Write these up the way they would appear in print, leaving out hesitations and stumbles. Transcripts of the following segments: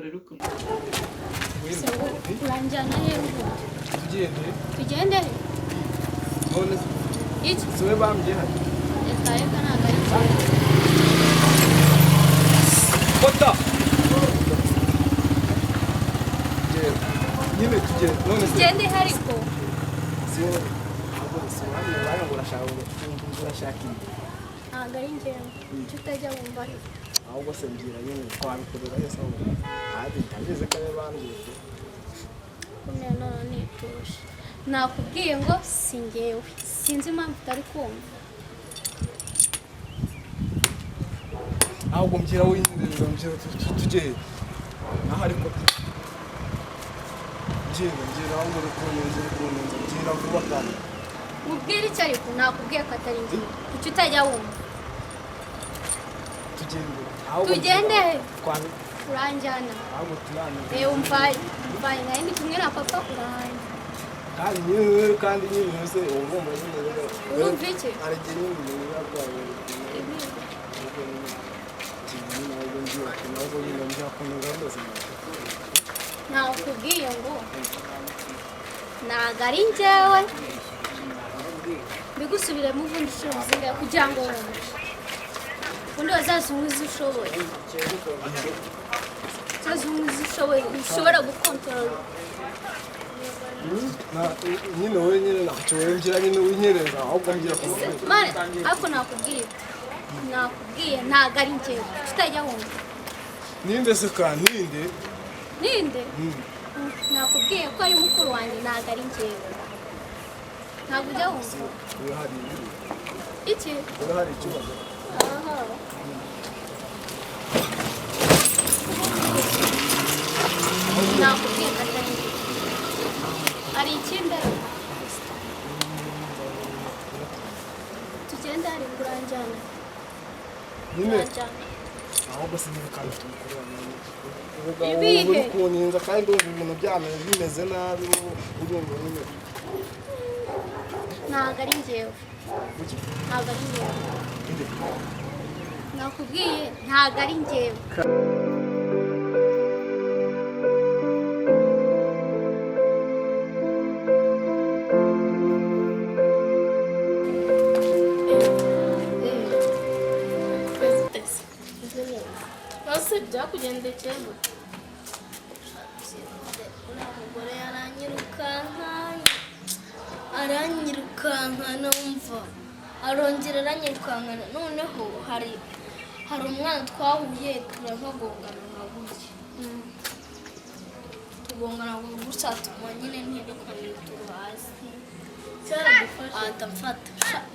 rero ukuntu uranjyana hejuru tugende none iki siwe bambye hano reka ntabwo ari cyane kota nyine tugende none tugende hariko siwe ntabwo urashaka ntabwo ari njyewe icyo utajya wumva ahubwo se mbwira nyine twabikorera yose aho ahandi ndabizi ko ari bambye kumwe none nituje nakubwiye ngo si njyewe sinzi impamvu utari kumva ahubwo mbwira winyinira mbwira tugende naho ariko mbwira ahubwo mbwira vuba kandi mubwire icyo ariko nakubwiye ko atari njyewe icyo utajya wumva tugende uranjyana umvaye nawe ndi kumwe na papa urahanye kandi nyine yose ugomba nyine urumva iki aragiye nyine yarwaye nakubwiye ngo ntabwo ari njyewe mbigusubiremo ubundi inshuro zingahe kugira ngo wumve ubundi wazazunguza izo ushoboye uzazunguza ushoboye ushobora gukontorora nyine wowe nyine ntacyo wongera nyine winyereza ahubwo mbwira ko ariko nakubwiye ntabwo ari njyewe tutajya wumva ninde se kandi ninde nakubwiye ko ari mukuru wanjye ntabwo ari njyewe ntabwo ujya wumva iki urahari ikibazo aha nakubwiye ko atari njyewe hari ikindi tugende hari kuranjyana nyine ahubwo se nyine kandi tumukorera ibihe kuninza kandi ndumva ibintu byameze bimeze nabi urumva nyine ntabwo ari njyewe ntabwo ari njyewe nakubwiye ntabwo ari njyewe byakugendekeye uriya mugore aranyirukankana wumva arongera aranyirukankana noneho hari umwana twahuye turakagongana nka gutya tugongana gutya tuma nyine ntirukanire turi hasi adafata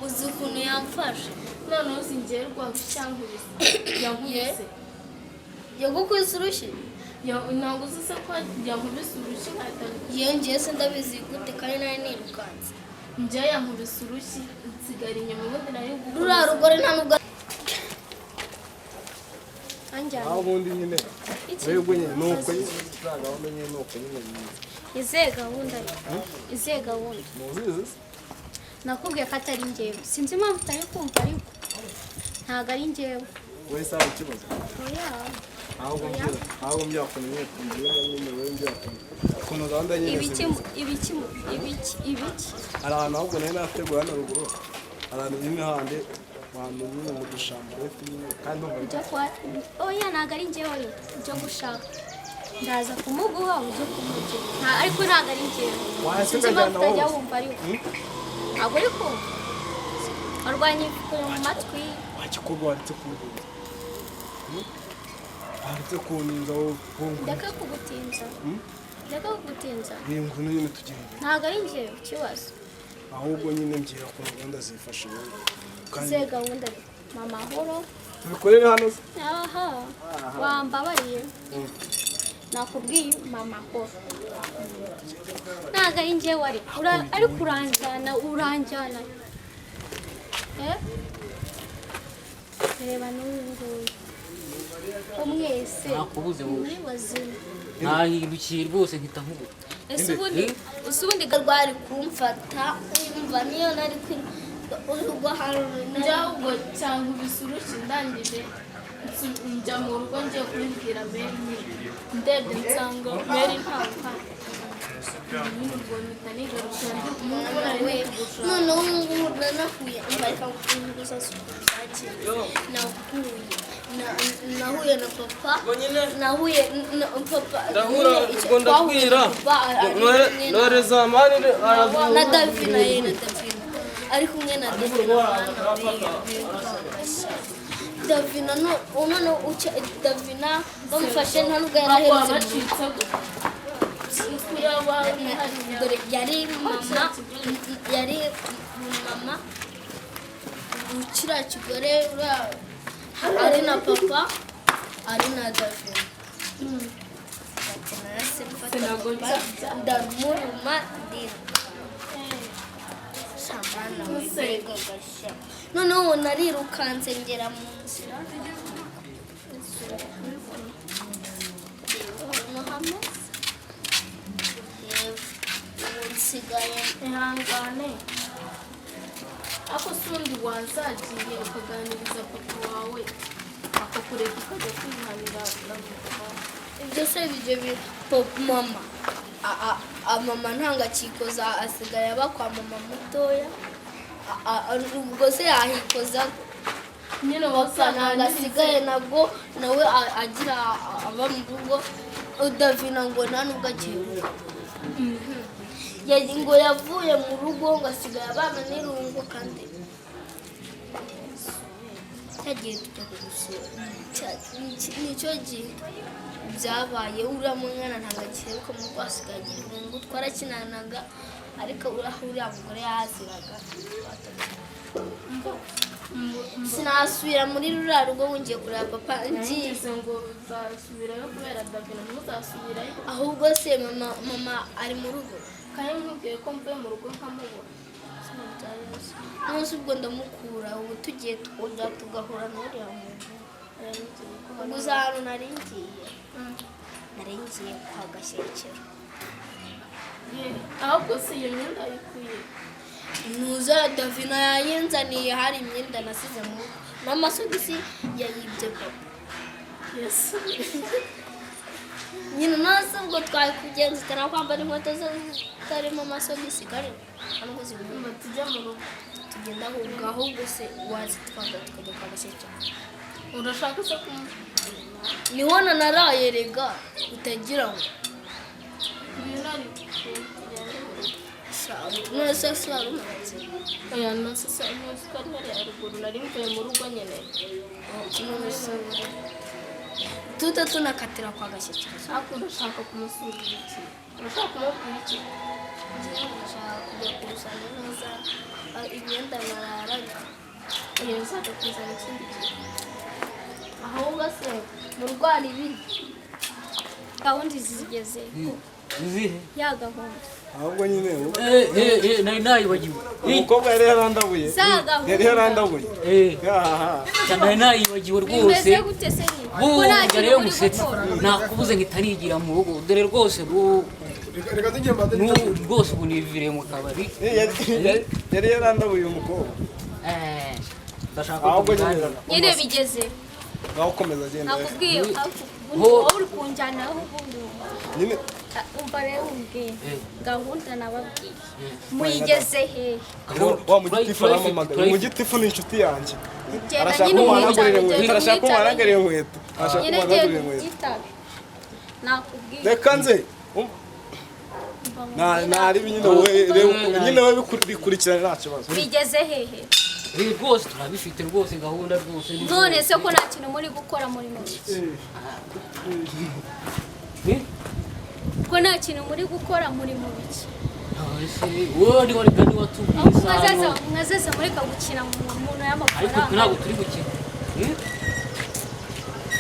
uzi ukuntu yamfashe noneho singerwa cyangwa yankubise yagukubise urushyi ntabwo uzi se ko yankubise urushyi yongeye se ndabizi gute kandi nari nirukanse njye yankubise urushyi nsigara inyuma ubundi nari gukubise ruriya rugore nta nubwo aho ubundi nyine webwe nyine nuko za gahunda nyine nuko nyine izihe gahunda muzizi nakubwiye ko atari njyewe sinzi impamvu utari kumva ariko ntabwo ari njyewe wowe sawa ikibazo oya ahubwo mbwira ukuntu nyine tugenda nyine wowe mbwira ukuntu gahunda nyine ibiki hari ahantu ahubwo nari nateguye hano ruguru hari ahantu nyine handi abantu nyine mu dushamba kandi oya ntabwo ari njyewe ujya gushaka ndaza kumuguha ujye kumugira ariko ntabwo ari njyewe sinzi impamvu utajya wumva ariko ntabwo uri kumva warwanya ifukuro mu matwi wagikorwa wanditse kuninza wanditse kuninza ndeka kugutinza ngwino nyine tugende ntabwo ari njyewe ikibazo ahubwo nyine mbwira ukuntu gahunda zifashe izihe gahunda mama horo tubikorere hano se aha wambabariye nakubwiye mama horo ntabwo ari njyewe ariko uranjyana reba n'uyu nguyu umwese muri bazima nahindukiye rwose nkita nk'ubu ese ubundi rwari kumfata yumva niyo nari urugwa haruri njyaho ubwo cyangwa ubise urushyi ndangije njya mu rugo ngiye kubibwira Mary ndebye nsanga Mary ntabwo nyine ubwo mpita nigaruka noneho ngubu nanahuye mbareka gusa nahuye na papa nahuye na papa ubwo ndabwira noreza amani na Davina ari kumwe na Davina no umwana uca Davina bamufashe nta nubwo yaraherutse yari mama ukira kigore ari na papa ari na Davina ndamuruma noneho narirukanse ngera mu nzira nsigaye ihangane ako sundi wazagiye ukaganiriza papa wawe akakureka ukajya kwihanira na mama ibyo se bijye mama mama ntangakikoza asigaye aba kwa mama mutoya ubwo se yahikoza nyine wasanga asigaye nabwo nawe agira aba mu rugo Davina ngo nta nubwo agiye ngo yavuye mu rugo ngo asigaye abana n'irungu kandi cyagiye tujya kugusura nicyo gihe byabaye uriya mwana ntagakiye ko mu kwasigaye irungu twarakinanaga ariko uriya mugore yaziraga sinasubira muri ruriya rugo ngiye kureba papa ngiye ngo uzasubirayo kubera Davina ntuzasubirayo ahubwo se mama ari mu rugo kandi nkubwiye ko mvuye mu rugo nkamubona nose ubwo ndamukura ubu tugiye twongera tugahura n'uriya muntu gusa hano nari ngiye kwa Gashyekero ahubwo si iyo myenda ayikuye nuza Davina yayinzaniye hari imyenda nasize mu rugo n'amasogisi yayibye papa nyine nose ubwo twari kugenza utanakwambara inkweto zitarimo amasogisi kare ntabwo zigomba tujya mu rugo tugenda ahubwo se wazitwanga tukajya kwa Gashyekero urashaka se niho naraye rega utagira ngo binari none se sarumatse aya nose se nose kari hari aruguru nari mvuye mu rugo nyene none se tuta tunakatira kwa Gashyekero ako urashaka kumusura iki urashaka kumubwira iki ndashaka kujya kurusana neza imyenda nararaga iyo nzajya kuzana ikindi gihe ahubwo se mu rwari ibiri gahunda zigeze izihe ya gahunda ahubwo nyine nari nayibagiwe umukobwa yari yarandabuye yari yarandabuye nari nayibagiwe rwose bimeze gute se burya rero musetse nakubuze ngo itanigira mu rugo dore rwose rwose ubu nivire mu kabari yari yarandabuye umukobwa ndashaka ahubwo nyine bigeze ngaho ukomeza agenda nakubwiye wowe uri kunjyanaho ubundi nyine umva rero umbwiye gahunda nababwiye muyigeze he wa mugitifu aramamagara umugitifu ni inshuti yanjye arashaka nyine ko wanagurira inkweto nyine ngiye kugitaba nakubwiye reka nze ntari nyine wowe bikurikirane nta kibazo bigeze hehe rwose turabifite rwose gahunda rwose none se ko nta kintu muri gukora muri muki ko nta kintu muri gukora muri mu biki wowe ni wari kandi watubwiye mwazaza mureka gukina mu muntu y'amafaranga ariko ntabwo turi gukina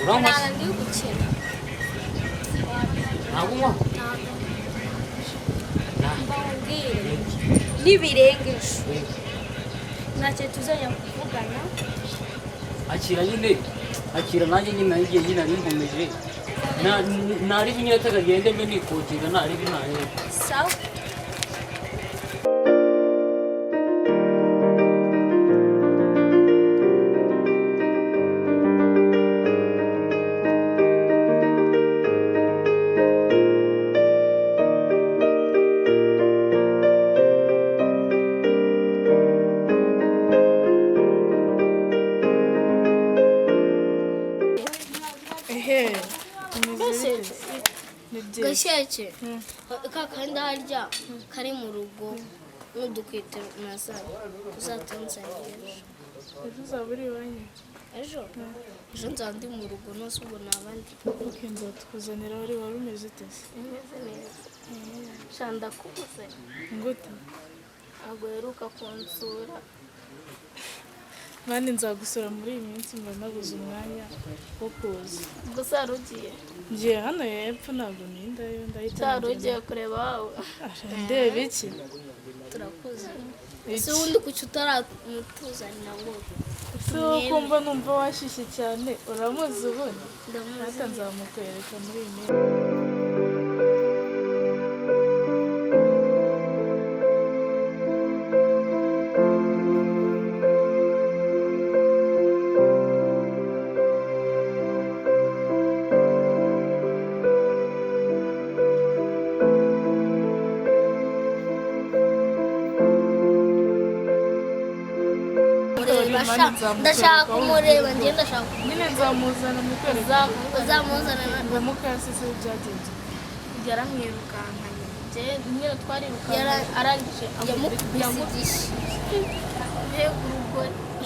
uranywa ntabwo ndi gukina ntabwo unywa mbabwire n'ibirengeje ntacyo tuzajya kuvugana akira nyine akira nanjye nyine igihe nyine ari nkomeje nari binyeta kagende mbe nikokera nari binareba sawa gasheke ka kandi harya kari mu rugo n'udukwite nasanye uzatunzanira ejo uzaba uri iwanyu ejo nzaba ndi mu rugo nose ubwo nabandi nzatuzanira wari umeze ute se umeze neza shanda kubuze ngute ntabwo heruka kunsura Mani nzagusura muri iyi minsi ngo nabuze umwanya wo kuza. Gusa rugiye. Ngiye hano hepfo ntabwo nindayo ndahita. Rugiye kureba wawe. Ndeba iki? Turakuze. Ese wundi kuki utaramutuzanira ngo. So kumva numva washishe cyane uramuzi ubundi. Ndamuzi nzamukwereka muri iyi minsi. ndashaka kumureba njye ndashaka nyine nzamuzana mukwereka uzamuzana na Mukaso se byagenze yaramwirukankanye njye nyine twarirukanye arangije yamukubisidishe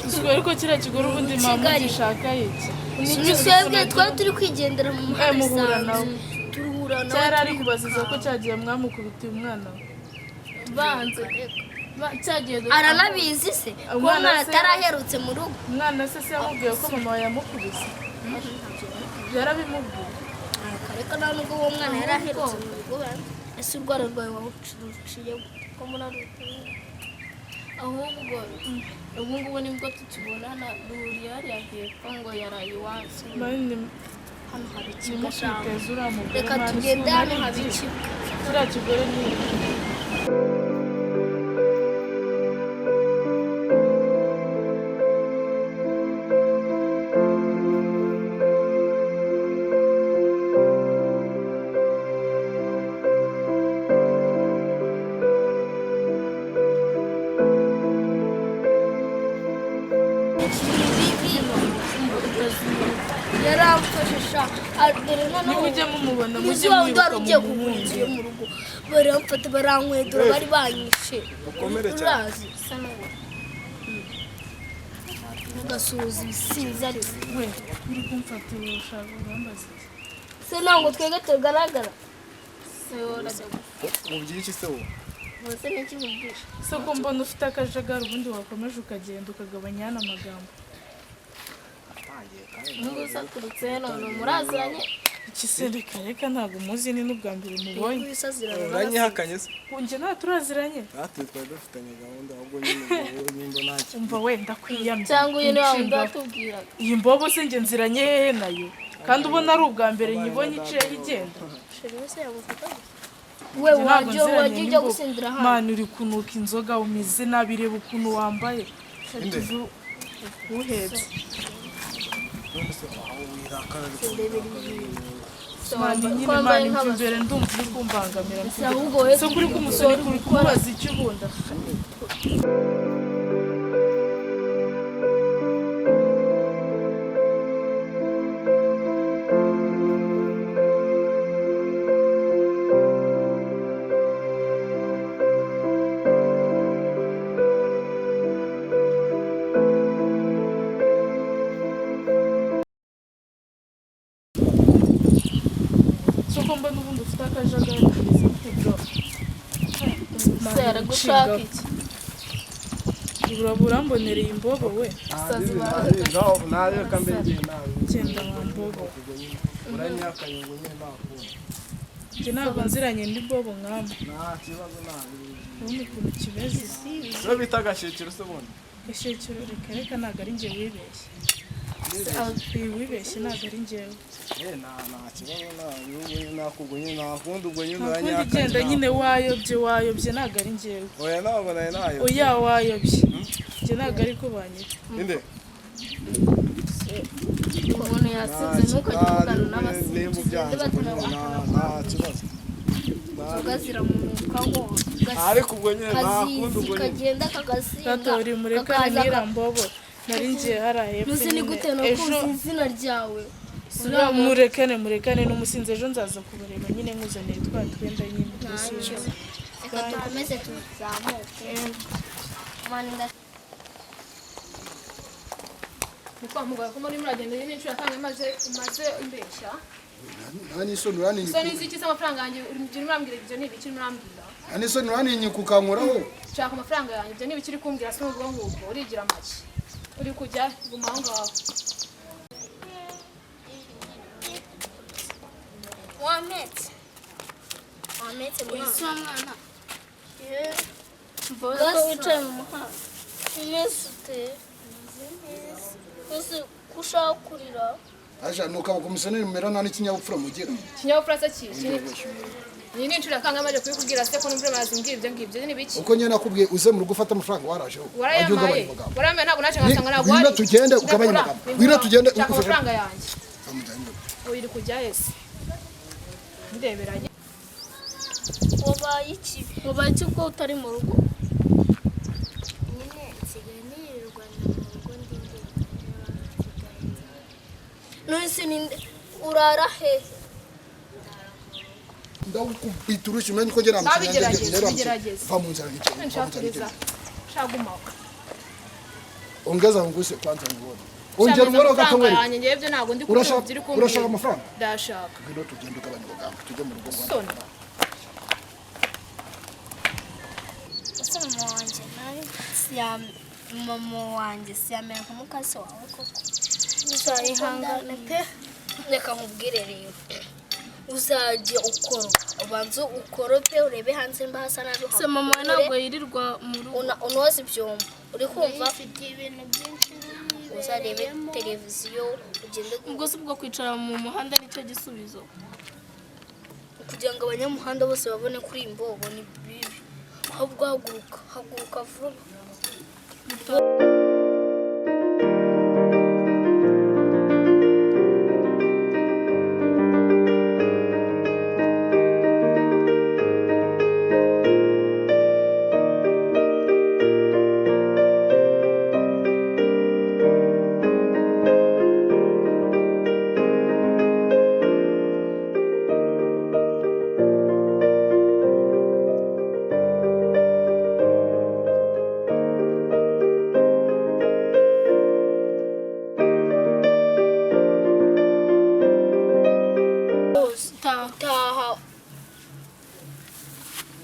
Iswe ariko kiriya kigoro ubundi mama gishaka iki twebwe twari turi kwigendera mu muhanda turuhura nawe cyari ari kubaziza ko cyagiye mwamukubitiye umwana banze aranabizi se umwana ataraherutse mu rugo umwana se yamubwiye ko mama yamukubise yarabimubwiye ariko nta nubwo uwo mwana yaraherutse mu rugo ese urwara rwawe wawuciye ko muraruta ahubwo ubu ngubu nibwo tukibonana ruriya yagiye ko ngo yaraye iwacu hano hari ikibuga reka tugende hano haba ikibuga kiriya kigore ni yaramfashisha mujye mumubona mujye mwiruka mu nzu yo mu rugo baramfata barankwedura bari banyishe urazi ugasuhuza ibisiza ari we uri kumfatira ushaka urambaza se ntabwo twebwe tugaragara mu byinshi se wowe bose n'iki mubwisha se ko mbona ufite akajagari ubundi wakomeje ukagenda ukagabanya n'amagambo ngusa turutse none muraziranye ikisere reka ntabwo muzi ni n'ubwa mbere mubonye uranyihakanye se kunjye nta turaziranye twari dufitanye gahunda ahubwo nyine nimba ntacyo umva wenda kwiyamye cyangwa uyu niwe wundi watubwiraga iyi mbobo se njye nziranye hehe nayo kandi ubona ari ubwa mbere nyibonye iciye igenda we wajya ujya gusindira hano mani uri kunuka inzoga umize nabi reba ukuntu wambaye uhetse mani nyine mani mva imbere ndumva uri kumbangamira se kuri kumusore kuri kumubaza icyo ubunda Komba n'ubundi ufite akajagari sera gushaka iki urabura mbonereye imbobo we nawe kambenge nawe genda wambobo uranyihakanye ngo nyine nakunda njye ntabwo nziranye ndi bobo nkama nta kibazo nawe ubundi ukuntu kimeze so bita agashekero se bundi gashekero reka ntabwo ari njye wibeshye wibeshye ntabwo ari njyewe nta kibazo nawe nakugumye nakunda ubwo nyine uranyihakanye ntakundi genda nyine wayobye ntabwo ari njyewe oya ntabwo nawe nayobye oya wayobye njye ntabwo ari ko banyita inde umuntu yasinze ntukajya kuvugana n'abasinzi nta kibazo inzoga ziramunukaho ariko ubwo nyine nakunda ubwo kagenda kagasinga gatori mureka n'irambobo nari ngiye hariya hepfo muzi ni gute no kuzi izina ryawe murekane n'umusinzi ejo nzaza kubareba nyine nkuzaniye twa twenda nyine ntacyo reka dukomeze tuzamuke ni kwa muganga ko muri muragenda nyine inshuro atanga maze imbeshya nani isoni uraninyuka isoni ziki amafaranga yanjye urimo urambwira ibyo ni ibiki urambwira nani isoni uraninyuka ukankoraho nshaka amafaranga yanjye ibyo ni ibiki uri kumbwira se n'ubwo ngubwo urigira make uri kujya guma aho ngaho wametse mwana mvuga ko wicaye mu muhanda mesute ese kushaka kurira aje nuka bakomisiyoneri mera nani kinyabupfura mugira kinyabupfura se kiki ni inshuro atanga maze kubikubwira se ko numvira bazimbwira ibyo ngibyo ni ibiki uko nyene nakubwiye uze mu rugo ufata amafaranga waraje warayamaye ntabwo naje ngasanga ntabwo wari tugende ugabanye amagambo wira tugende amafaranga yanjye uri kujya ese ndeberanye wabaye iki ko utari mu rugo nyine nsigaye nirirwa mu rugo ndinde none ninde urara he ndakubita urushyi umenye ko ngera bigerageze va mu nzira ngicyo nshakuriza shaguma ongeza nguse kwanza ngibona ongera ngoro gakamwe yanjye ngebyo ntabwo ndi kubyira uri kumwe urashaka amafaranga ndashaka ngiro tugende ugabanye amagambo tujye mu rugo soni mama wanjye siyamera nka Mukaso wawe koko uzayihangane pe reka nkubwire rero uzajye ubanze ukorope urebe hanze mba hasa nabi se mama ntabwo yirirwa mu rugo unoze ibyombo uri kumva uzarebe televiziyo ugende ubwo se bwo kwicara mu muhanda nicyo gisubizo kugira ngo abanyamuhanda bose babone kuri imbobo ni bibi ahubwo haguruka vuba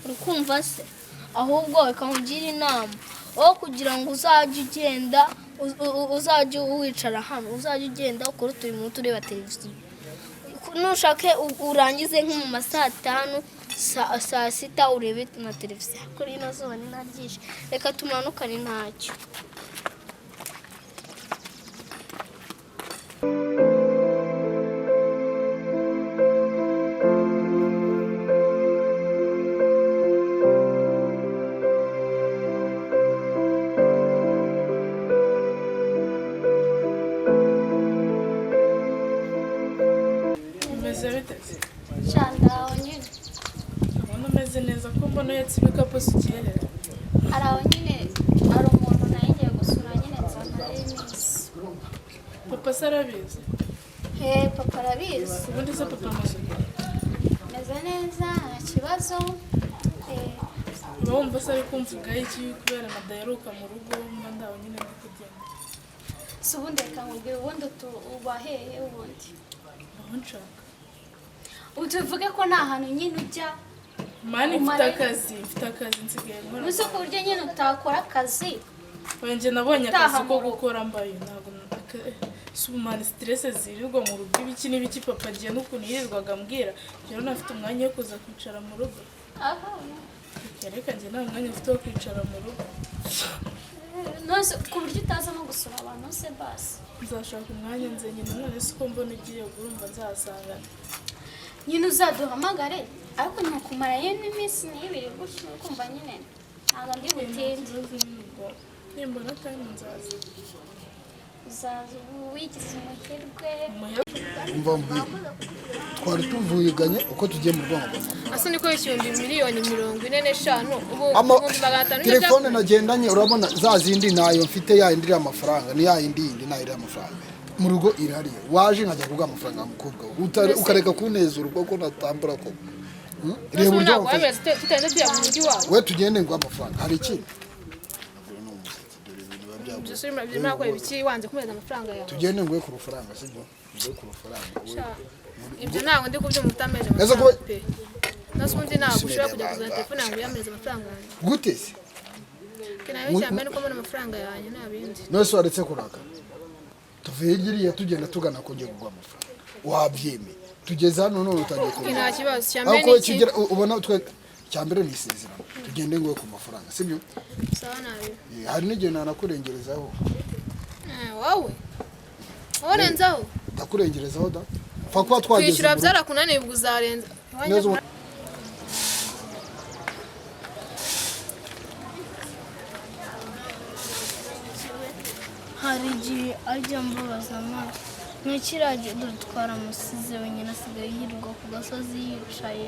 urukumva se ahubwo ukamugira inama aho kugira ngo uzajye ugenda uzajye wicara hano uzajye ugenda ukora uturimo tureba televiziyo nushake urangize nko mu masaa 5 saa 6 urebe na televiziyo kuri ino zuba ni naryishe reka tumanukane ntacyo Chandaho nyine ubona umeze neza ko mbona yatse ibikapu sikirere hari aho nyine hari umuntu nayo ngiye gusura nyine nsanga ari iminsi papa se arabizi papa arabizi ubundi se papa amaze meze neza nta kibazo uba wumva se ari kumvugaho iki kubera nadaheruka mu rugo mba ndaho nyine ndi kugenda si ubundi reka nkubwire ubundi uba hehe ubundi aho nshaka utuvuge ko nta hantu nyine ujya mani mfite akazi nsigaye nkora uzi ku buryo nyine utakora akazi wenge nabonye akazi ko gukora mbaye ntabwo sumani stress zirirwa mu rugo ibiki n'ibiki papa agiye n'ukuntu yirirwaga ambwira rero nafite umwanya wo kuza kwicara mu rugo reka njye nta mwanya mfite wo kwicara mu rugo nose ku buryo utaza no gusura abantu se basi nzashaka umwanya nze nyine none siko mbona ugiye urumva nzahasangana nyine uzaduhamagare ariko ntukumarayo n'iminsi n'ibiri gutyo ukumva nyine ntabwo ndi butinde nimbona time nzaza uzaza wigize umuherwe twari tuvuyiganye uko tugiye mu Rwanda asa niko yishyuye miliyoni 45 ubu telefone nagendanye urabona za zindi nayo mfite ya indira amafaranga ni ya indi nayo amafaranga mu rugo irariye waje nkajya kuguha amafaranga mukobwa ukareka kuneza urugo ko natambura ko reba uburyo tutende tuya mu mujyi wawe we tugende ngo amafaranga hari iki byuma ko ibiki wanze kumeza amafaranga yawe tugende ngo ku rufaranga sibyo ngo ku rufaranga ibyo ntago ndi kubyumva utameze nasundi ntago ushobora kujya kuzana telefone yangu yameze amafaranga yanjye gute se kinayo cyane ko mbona amafaranga yanjye nabindi nose waretse kuraka tuvuye giriya tugenda tugana kongera kugwa amafaranga wabyeme tugeze hano none utangiye ko nta kibazo cyambere n'iki ubona twe cyambere ni isezerano tugende ngo ku mafaranga sibyo sawa nabi hari n'igihe nanakurengerezaho wowe orenzaho ndakurengerezaho da fa kwa twageze kwishyura byarakunaniye ubwo uzarenza hari igihe ajya mbabaza amazi nk'ikirage dutwara musize wenyine asigaye yirirwa ku gasozi yicaye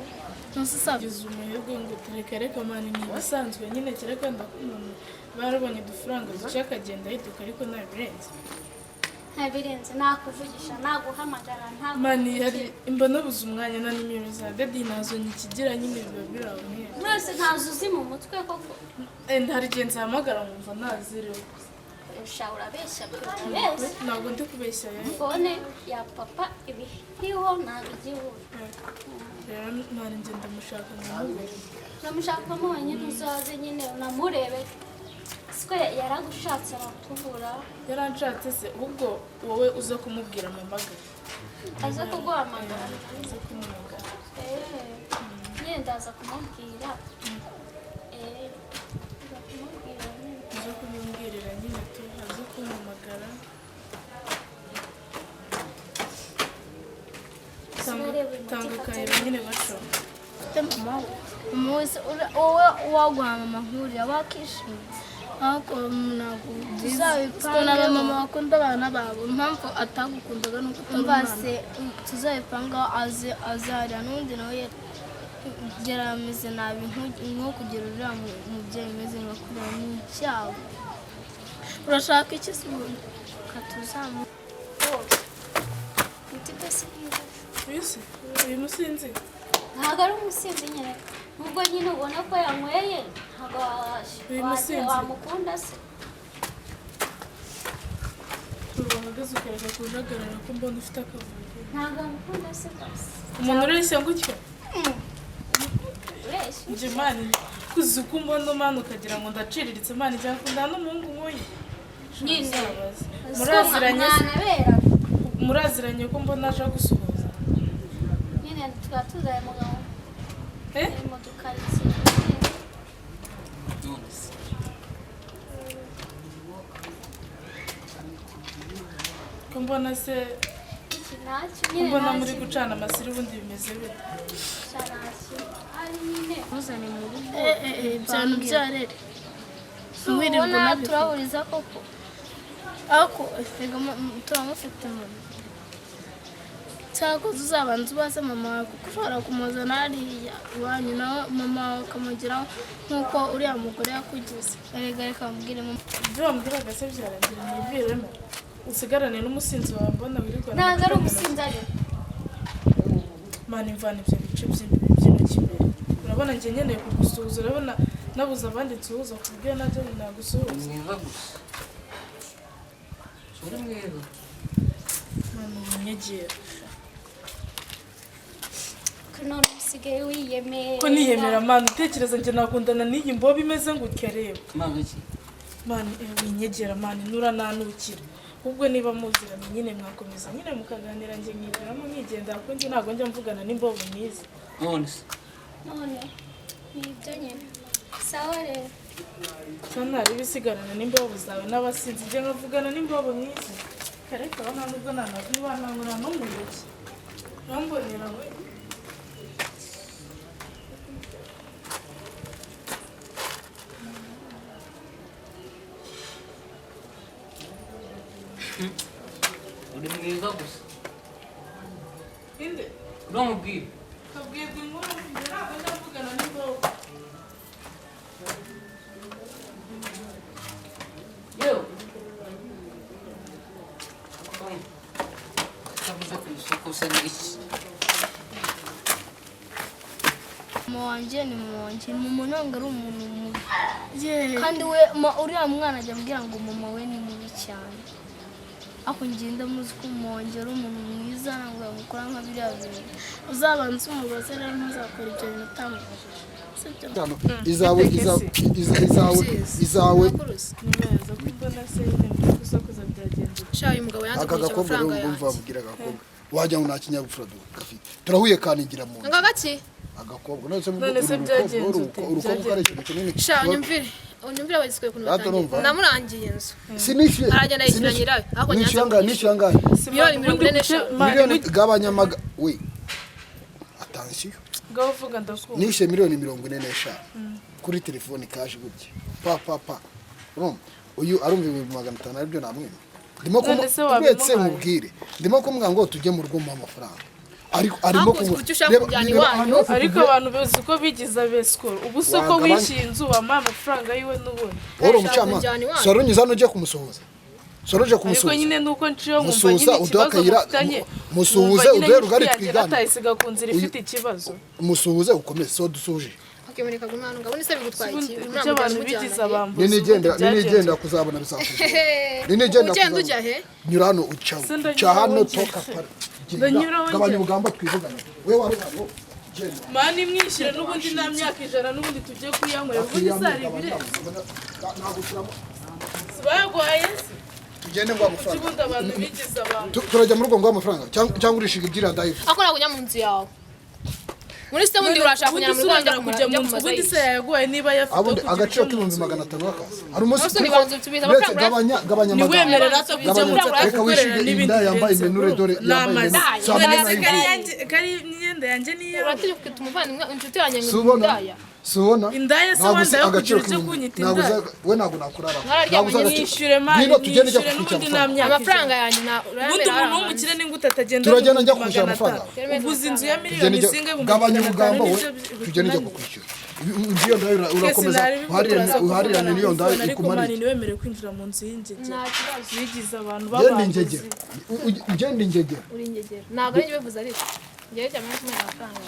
ntusisabye umuherwe ngo tureka mani ni ibisanzwe nyine kereka ndakubona barabonye udufaranga duce akagenda yiduka ariko ntabirenze nakuvugisha naguhamagara ntabwo mani hari imba nabuze umwanya na nimero za dadi nazo nyikigira nyine biba biraho nk'iyo mwese ntazo uzi mu mutwe koko hari igihe nzahamagara nkumva nazireho urabeshya ntabwo ndi kubeshya fone ya papa ibiriho ntabwo igihura rero mani njye ndamushaka nkamubere uramushakamo wenyine uzaze nyine unamurebe siko yaragushatse aratubura yaranshatse se ubwo wowe uza kumubwira amamagara aza kuguhamagara uza kumumagara nyine ndaza kumubwira uza kumubwirira nyine aza kumumagara tanga kayira nyine baco umuzi wowe waguha mama nkuriya wakishimye ariko ntabwo tuzabipanga na mama bakunda abana babo impamvu atagukundaga nuko utabase tuzabipanga azarira n'undi nawe yarameze nabi nko kugira uriya mubyeyi umeze nka kuriya ni icyago urashaka iki se ubundi katuzamu uyu musinzi ntabwo ari umusinzi nyine nubwo nyine ubona ko yanyweye ntabwo wamukunda se uhagaze ukareka kujagarara ko mbona ufite akavuyo ntabwo wamukunda se rwose umuntu ureshya gutyo ureshya njye mani kuzi uko umbona umwana ukagira ngo ndaciriritse mani cyangwa kundana n'umuhungu nk'uyu nyine muraziranye ko mbona aje gusuhuza nyine tukaba tuzaye mugabo mu dukaritsiye ko mbona se mbona muri gucana amasiri ubundi bimeze bite muzane mu rugo byanu byarere ubona turahuriza koko ariko turamufite umuntu cyangwa uzabanza ubaze mama wawe kuko ushobora kumuzana hariya iwanyu nawe mama wawe ukamugeraho nk'uko uriya mugore yakugize reka mubwire mama ibyo wambwiraga se byarangira ntibiviremo usigarane n'umusinzi wawe mbona wirirwa ntabwo ari umusinzi ari mani mvana ibyo bice by'intoki imbere urabona njye nkeneye kugusuhuza urabona nabuze abandi nsuhuza ku buryo nabyo nagusuhuza mwiza gusa uri mwiza mani unyegera none usigaye wiyemera ko niyemera mani utekereza njye nakundana n'iyi mboba imeze gutya reba mani iki mani winyegera mani nurananukira ubwo niba muziranye nyine mwakomeza nyine mukaganira njye nkigiramo nkigendera kuko njye ntabwo njya mvugana n'imbobo mwiza none se none ni ibyo nyine sawa rero so ntari bisigarana n'imbobo zawe n'abasinzi njye nkavugana n'imbobo mwiza kareka aho nta nubwo ntanagwibanangura no mu ntoki urambonera we uri mwiza gusa inde uramubwira kabwirwa inkuru njye ntabwo njya mvugana n'imbobo yewe urakusanira iki Mwanje ni mwanje mama nanga ari umuntu mubi kandi we uriya mwana ajya ambwira ngo mama we ni mubi cyane ako ngenda muzi ko mwanje ari umuntu mwiza nangwa mukora nka biriya bintu uzabanza umubaze rero ntuzakora ibyo bintu izawe nimeza kubona se gusakuza byagenze shayi umugabo yanze akaga ko bero umva vugira gakobwa wajya ngo nakinyabufura gafite turahuye kaningira mu ngagaki agakobwa none se byagenze uruko kare kintu kinini shayi unyumvire wagiswe kuno batangiye namurangiye inzu sinishe arajya nayishyura nyirawe ako nishanga miliyoni gabanyamaga we attention gavuga ndakuba nishe miliyoni 45 kuri telefone kaje gutya pa uyu arumva 500 aribyo namwe ndimo kumubetse mubwire ndimo kumubwira ngo tujye mu rugo mu amafaranga arimo ariko abantu bose uko bigiza besko ubu soko wishinzu bama amafaranga yiwe n'ubundi oro muchama soronyiza no je kumusohoza soroje kumusohoza ariko nyine nuko nciyo ngumva nyine udakayira musuhuze uduhe rugari twigana atayisiga kunzira ifite ikibazo musuhuze ukomeze so dusuje kemereka gumana ngabone se bigutwaye iki abantu bigiza abambuzi ninigenda kuzabona bisakuza ninigenda ugenda ujya he nyurano ucaho cyahano toka para gabanya ubugamba twivugana we wari hano mani mwishyira n'ubundi nta myaka 100 n'ubundi tujye kuyanywera ubundi zari bire bagwaye tugende ngo amafaranga ubundi abantu bigiza abantu turajya mu rugo ngo amafaranga cyangwa urishiga ibyira ndayifu akora kujya mu nzu yawe muri se mundi urashaka kunyana mu Rwanda kujya mu nzu ubundi se yagoye niba yafite abundi agaciro k'ibihumbi 500 akazi ari umunsi gabanya ni wemerera ko kujya mu nzu reka wishige n'ibindi yambaye menure dore yambaye kari imyenda yanjye niyo uratiye kwita umuvandimwe inshuti yanjye ngindaya subona indaya se wanda agaciro cyo kunyita indaya we nago nakurara naguze nishyure mani nishyure n'ubundi nta myaka amafaranga yanjye na ubundi umuntu w'umukire n'inguta atagenda turagenda njya kwishyura amafaranga uguze inzu ya miliyoni zinga gabanya umugambo we tugende njya kukwishyura iyo ndayo urakomeza uharirane niyo ndayo ikumari ni wemerewe kwinjira mu nzu y'ingege bigize abantu babanze ugende ingege uri ingegera ntabwo ari njye bivuze ariko ngiye cyane amafaranga